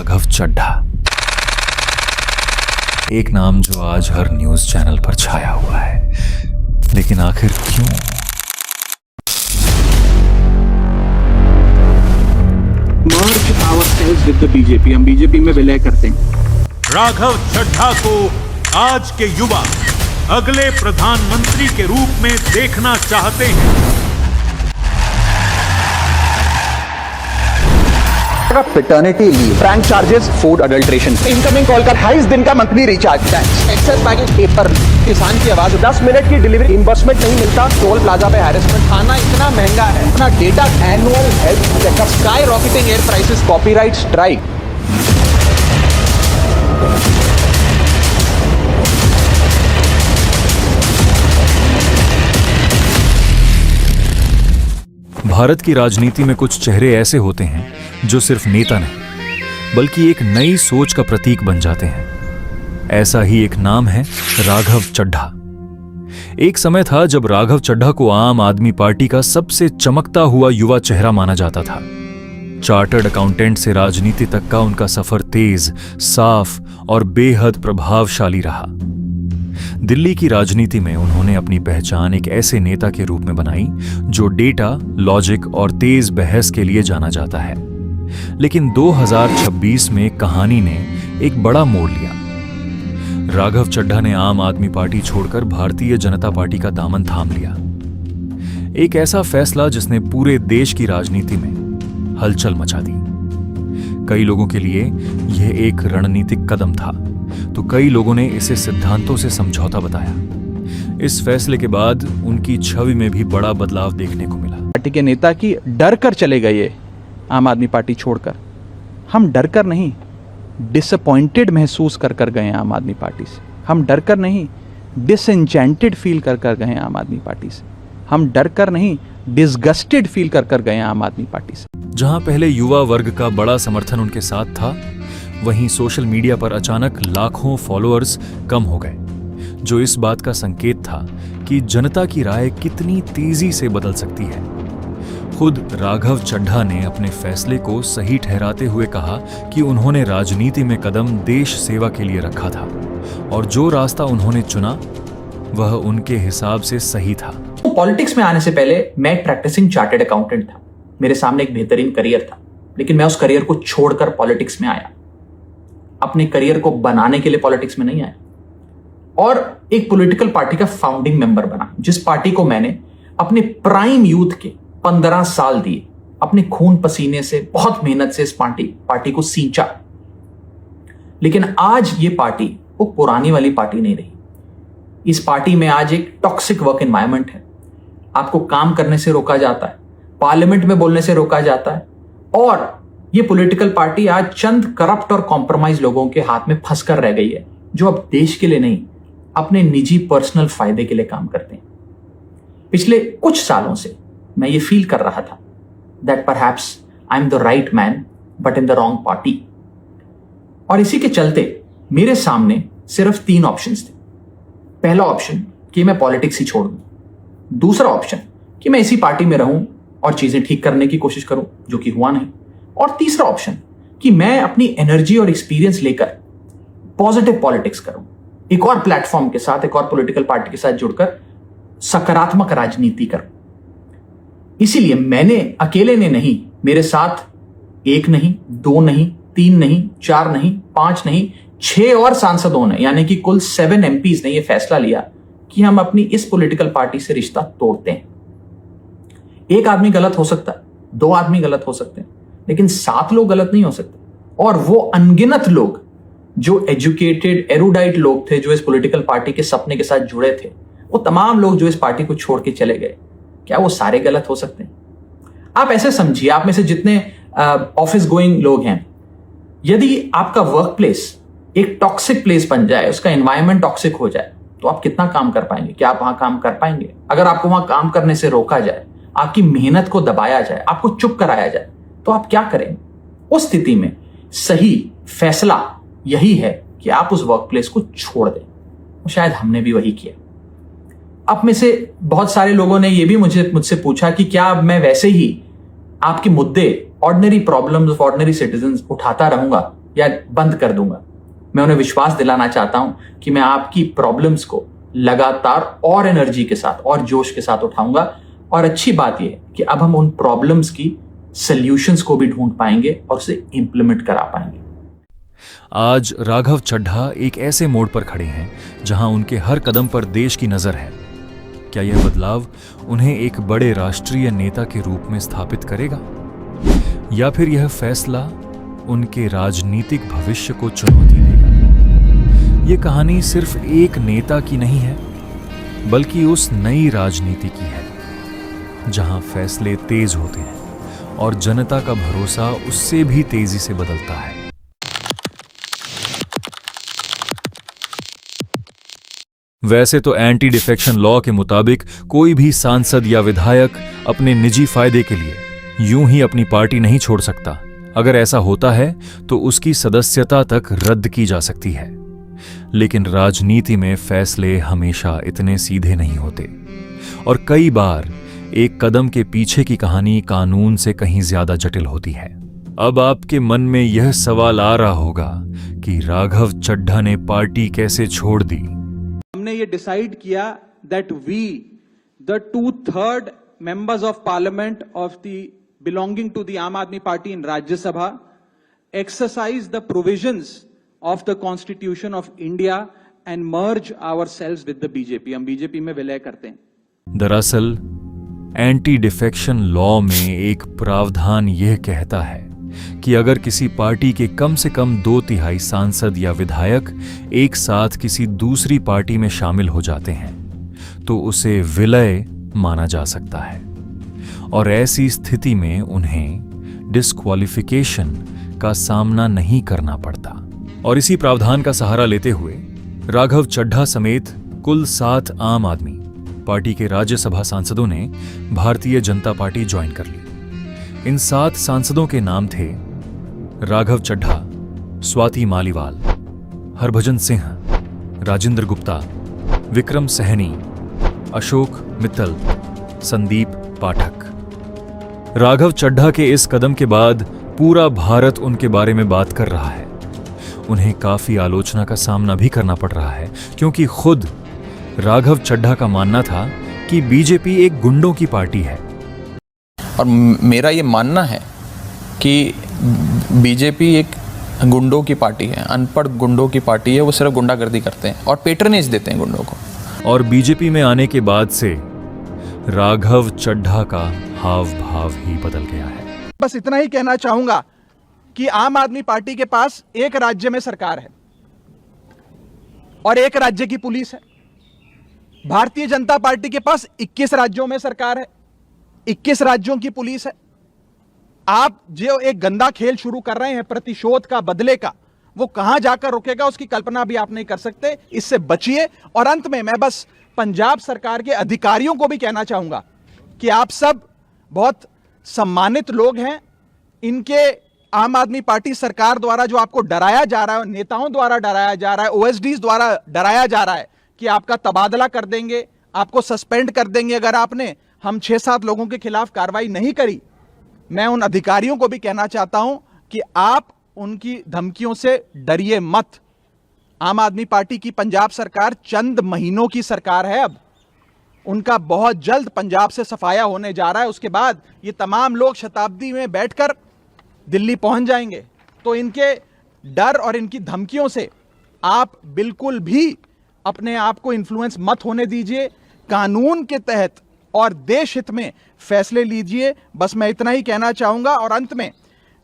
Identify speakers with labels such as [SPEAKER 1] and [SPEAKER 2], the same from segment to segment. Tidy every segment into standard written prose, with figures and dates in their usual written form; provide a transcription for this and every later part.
[SPEAKER 1] राघव चड्ढा, एक नाम जो आज हर न्यूज चैनल पर छाया हुआ है, लेकिन आखिर क्यों?
[SPEAKER 2] मर्ज ourselves with the बीजेपी, हम बीजेपी में विलय करते हैं।
[SPEAKER 3] राघव चड्ढा को आज के युवा अगले प्रधानमंत्री के रूप में देखना चाहते हैं।
[SPEAKER 4] Paternity leave, prank charges, food adulteration, incoming call का 28 दिन का monthly recharge, excess baggage paper, किसान की आवाज, 10 मिनट की डिलीवरी, रिइंबर्समेंट नहीं मिलता, टोल प्लाजा पे हैरेसमेंट, खाना इतना महंगा है, अपना data, annual health checkup, sky rocketing air prices, copyright strike.
[SPEAKER 1] Bharat की राजनीति में कुछ चेहरे ऐसे होते हैं जो सिर्फ नेता नहीं बल्कि एक नई सोच का प्रतीक बन जाते हैं। ऐसा ही एक नाम है राघव चड्ढा। एक समय था जब राघव चड्ढा को आम आदमी पार्टी का सबसे चमकता हुआ युवा चेहरा माना जाता था। चार्टर्ड अकाउंटेंट से राजनीति तक का उनका सफर तेज, साफ और बेहद प्रभावशाली रहा। दिल्ली की राजनीति में उन्होंने अपनी पहचान एक ऐसे नेता के रूप में बनाई जो डेटा, लॉजिक और तेज बहस के लिए जाना जाता है। लेकिन 2026 में कहानी ने एक बड़ा मोड़ लिया। राघव चड्ढा ने आम आदमी पार्टी छोड़कर भारतीय जनता पार्टी का दामन थाम लिया। एक ऐसा फैसला जिसने पूरे देश की राजनीति में हलचल मचा दी। कई लोगों के लिए यह एक रणनीतिक कदम था, तो कई लोगों ने इसे सिद्धांतों से समझौता बताया। इस फैसले के बाद उनकी छवि में भी बड़ा बदलाव देखने को मिला।
[SPEAKER 4] पार्टी के नेता की डर कर चले गए आम आदमी पार्टी छोड़कर। हम डर कर नहीं, डिसअपॉइंटेड महसूस कर गए आम आदमी पार्टी से। हम डर कर नहीं, डिसएंचेंटेड फील कर गए आम आदमी पार्टी से। हम डर कर नहीं, डिसगस्टेड फील कर गए आम आदमी पार्टी से।
[SPEAKER 1] जहां पहले युवा वर्ग का बड़ा समर्थन उनके साथ था, वहीं सोशल मीडिया पर अचानक लाखों फॉलोअर्स कम हो गए, जो इस बात का संकेत था कि जनता की राय कितनी तेजी से बदल सकती है। खुद राघव चड्ढा ने अपने फैसले को सही ठहराते हुए कहा कि उन्होंने राजनीति में कदम देश सेवा के लिए रखा था और जो रास्ता उन्होंने चुना वह उनके हिसाब से सही था।
[SPEAKER 5] पॉलिटिक्स में आने से पहले मैं एक प्रैक्टिसिंग चार्टर्ड अकाउंटेंट था। मेरे सामने एक बेहतरीन करियर था, लेकिन मैं उस करियर को छोड़कर पॉलिटिक्स में आया। अपने करियर को बनाने के लिए पॉलिटिक्स में नहीं आया और एक पॉलिटिकल पार्टी का फाउंडिंग मेंबर बना, जिस पार्टी को मैंने अपने प्राइम यूथ के 15 साल दिए, अपने खून पसीने से, बहुत मेहनत से इस पार्टी को सींचा। लेकिन आज ये पार्टी वो पुरानी वाली पार्टी नहीं रही। इस पार्टी में आज एक टॉक्सिक वर्क एनवायरनमेंट है। आपको काम करने से रोका जाता है, पार्लियामेंट में बोलने से रोका जाता है और ये पॉलिटिकल पार्टी आज चंद करप्ट और कॉम्प्रोमाइज लोगों के हाथ में फंसकर रह गई है, जो अब देश के लिए नहीं, अपने निजी पर्सनल फायदे के लिए काम करते हैं। पिछले कुछ सालों से मैं ये फील कर रहा था that perhaps I am the right man but in the wrong party. और इसी के चलते मेरे सामने सिर्फ 3 ऑप्शंस थे। पहला ऑप्शन कि मैं पॉलिटिक्स ही छोड़ दूं, दूसरा ऑप्शन कि मैं इसी पार्टी में रहूं और चीजें ठीक करने की कोशिश करूं, जो कि हुआ नहीं, और तीसरा ऑप्शन कि मैं अपनी एनर्जी और एक्सपीरियंस लेकर पॉजिटिव पॉलिटिक्स करूं, एक और प्लेटफॉर्म के साथ, एक और पॉलिटिकल पार्टी के साथ जुड़कर सकारात्मक राजनीति करूं। इसीलिए मैंने अकेले ने नहीं, मेरे साथ 1 नहीं, 2 नहीं, 3 नहीं, 4 नहीं, 5 नहीं, 6 और सांसदों ने, यानी कि कुल 7 MPs ने यह फैसला लिया कि हम अपनी इस पॉलिटिकल पार्टी से रिश्ता तोड़ते हैं। एक आदमी गलत हो सकता है, 2 आदमी गलत हो सकते हैं, लेकिन 7 लोग गलत नहीं हो सकते। और वो अनगिनत लोग जो एजुकेटेड, एरुडाइट लोग थे, जो इस पॉलिटिकल पार्टी के सपने के साथ जुड़े थे, वो तमाम लोग जो इस पार्टी को छोड़ के चले गए, क्या वो सारे गलत हो सकते हैं? आप ऐसे समझिए, आप में से जितने ऑफिस गोइंग लोग हैं, यदि आपका वर्क प्लेस एक टॉक्सिक प्लेस बन जाए, उसका एनवायरनमेंट टॉक्सिक हो जाए, तो आप कितना काम कर पाएंगे? क्या आप वहां काम कर पाएंगे? अगर आपको वहां काम करने से रोका जाए, आपकी मेहनत को दबाया जाए, आपको चुप कराया जाए, तो आप क्या करेंगे? उस स्थिति में सही फैसला यही है कि आप उस वर्क प्लेस को छोड़ दें। शायद हमने भी वही किया। अब में से बहुत सारे लोगों ने यह भी मुझसे पूछा कि क्या मैं वैसे ही आपके मुद्दे, ordinary problems of ordinary citizens उठाता रहूंगा या बंद कर दूंगा। मैं उन्हें विश्वास दिलाना चाहता हूं कि मैं आपकी प्रॉब्लम्स को लगातार और एनर्जी के साथ और जोश के साथ उठाऊंगा। और अच्छी बात यह है कि अब हम उन प्रॉब्लम्स की सॉल्यूशंस को भी ढूंढ पाएंगे और उसे इंप्लीमेंट करा पाएंगे।
[SPEAKER 1] आज राघव चड्ढा एक ऐसे मोड़ पर खड़े हैं जहां उनके हर कदम पर देश की नजर है। क्या यह बदलाव उन्हें एक बड़े राष्ट्रीय नेता के रूप में स्थापित करेगा, या फिर यह फैसला उनके राजनीतिक भविष्य को चुनौती देगा? यह कहानी सिर्फ एक नेता की नहीं है, बल्कि उस नई राजनीति की है जहां फैसले तेज होते हैं और जनता का भरोसा उससे भी तेजी से बदलता है। वैसे तो एंटी डिफेक्शन लॉ के मुताबिक कोई भी सांसद या विधायक अपने निजी फायदे के लिए यूं ही अपनी पार्टी नहीं छोड़ सकता। अगर ऐसा होता है तो उसकी सदस्यता तक रद्द की जा सकती है। लेकिन राजनीति में फैसले हमेशा इतने सीधे नहीं होते और कई बार एक कदम के पीछे की कहानी कानून से कहीं ज्यादा जटिल होती है। अब आपके मन में यह सवाल आ रहा होगा कि राघव चड्ढा ने पार्टी कैसे छोड़ दी।
[SPEAKER 4] हमने ये डिसाइड किया that we the 2/3 members of parliament of the belonging to the Aam Aadmi Party in Rajya Sabha exercise the provisions of the Constitution of India and merge ourselves with the BJP। हम BJP में विलय करते हैं।
[SPEAKER 1] दरअसल anti defection law में एक प्रावधान यह कहता है कि अगर किसी पार्टी के कम से कम 2/3 सांसद या विधायक एक साथ किसी दूसरी पार्टी में शामिल हो जाते हैं तो उसे विलय माना जा सकता है और ऐसी स्थिति में उन्हें डिस्क्वालिफिकेशन का सामना नहीं करना पड़ता। और इसी प्रावधान का सहारा लेते हुए राघव चड्ढा समेत कुल 7 आम आदमी पार्टी के राज्यसभा सांसदों ने भारतीय जनता पार्टी ज्वाइन कर ली। इन 7 सांसदों के नाम थे राघव चड्ढा, स्वाति मालीवाल, हरभजन सिंह, राजेंद्र गुप्ता, विक्रम सहनी, अशोक मित्तल, संदीप पाठक। राघव चड्ढा के इस कदम के बाद पूरा भारत उनके बारे में बात कर रहा है। उन्हें काफी आलोचना का सामना भी करना पड़ रहा है क्योंकि खुद राघव चड्ढा का मानना था कि बीजेपी एक गुंडों की पार्टी है।
[SPEAKER 6] और मेरा ये मानना है कि बीजेपी एक गुंडों की पार्टी है, अनपढ़ गुंडों की पार्टी है। वो सिर्फ गुंडागर्दी करते हैं और पेट्रनेज देते हैं गुंडों को।
[SPEAKER 1] और बीजेपी में आने के बाद से राघव चड्ढा का हाव भाव ही बदल गया है।
[SPEAKER 4] बस इतना ही कहना चाहूंगा कि आम आदमी पार्टी के पास एक राज्य में सरकार है और एक राज्य की पुलिस है। भारतीय जनता पार्टी के पास 21 राज्यों में सरकार है, 21 राज्यों की पुलिस है। आप जो एक गंदा खेल शुरू कर रहे हैं प्रतिशोध का, बदले का, वो कहां जाकर रुकेगा उसकी कल्पना भी आप नहीं कर सकते। इससे बचिए। और अंत में मैं बस पंजाब सरकार के अधिकारियों को भी कहना चाहूंगा कि आप सब बहुत सम्मानित लोग हैं। इनके आम आदमी पार्टी सरकार द्वारा जो आपको डराया जा रहा है, नेताओं द्वारा डराया जा रहा है, ओएसडीज द्वारा डराया जा रहा है कि आपका तबादला कर देंगे, आपको सस्पेंड कर देंगे अगर आपने हम 6-7 लोगों के खिलाफ कार्रवाई नहीं करी। मैं उन अधिकारियों को भी कहना चाहता हूं कि आप उनकी धमकियों से डरिए मत। आम आदमी पार्टी की पंजाब सरकार चंद महीनों की सरकार है। अब उनका बहुत जल्द पंजाब से सफाया होने जा रहा है। उसके बाद ये तमाम लोग शताब्दी में बैठकर दिल्ली पहुंच जाएंगे। तो इनके डर और इनकी धमकियों से आप बिल्कुल भी अपने आप को इन्फ्लुएंस मत होने दीजिए। कानून के तहत और देश हित में फैसले लीजिए। बस मैं इतना ही कहना चाहूंगा। और अंत में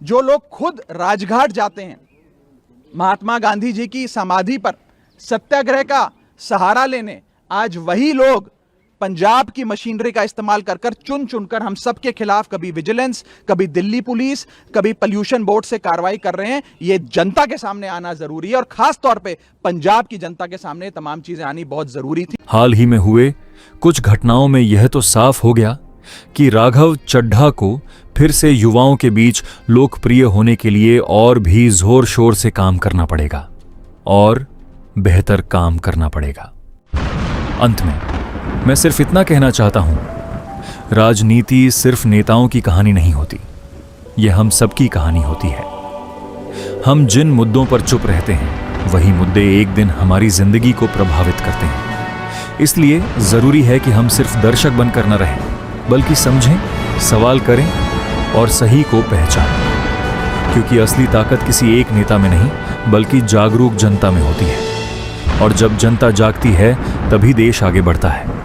[SPEAKER 4] जो लोग खुद राजघाट जाते हैं महात्मा गांधी जी की समाधि पर सत्याग्रह का सहारा लेने, आज वही लोग पंजाब की मशीनरी का इस्तेमाल कर चुन चुनकर हम सबके खिलाफ कभी विजिलेंस, कभी दिल्ली पुलिस, कभी पोल्यूशन बोर्ड से कार्रवाई कर रहे हैं। ये जनता के सामने आना जरूरी है और खास तौर पे पंजाब की जनता के सामने तमाम चीजें आनी बहुत जरूरी थी।
[SPEAKER 1] हाल ही में हुए कुछ घटनाओं में यह तो साफ हो गया कि राघव चड्ढा को फिर से युवाओं के बीच लोकप्रिय होने के लिए और भी जोर शोर से काम करना पड़ेगा और बेहतर काम करना पड़ेगा। अंत में मैं सिर्फ इतना कहना चाहता हूं, राजनीति सिर्फ नेताओं की कहानी नहीं होती, यह हम सबकी कहानी होती है। हम जिन मुद्दों पर चुप रहते हैं वही मुद्दे एक दिन हमारी जिंदगी को प्रभावित करते हैं। इसलिए जरूरी है कि हम सिर्फ दर्शक बनकर न रहें, बल्कि समझें, सवाल करें और सही को पहचानें। क्योंकि असली ताकत किसी एक नेता में नहीं, बल्कि जागरूक जनता में होती है। और जब जनता जागती है, तभी देश आगे बढ़ता है।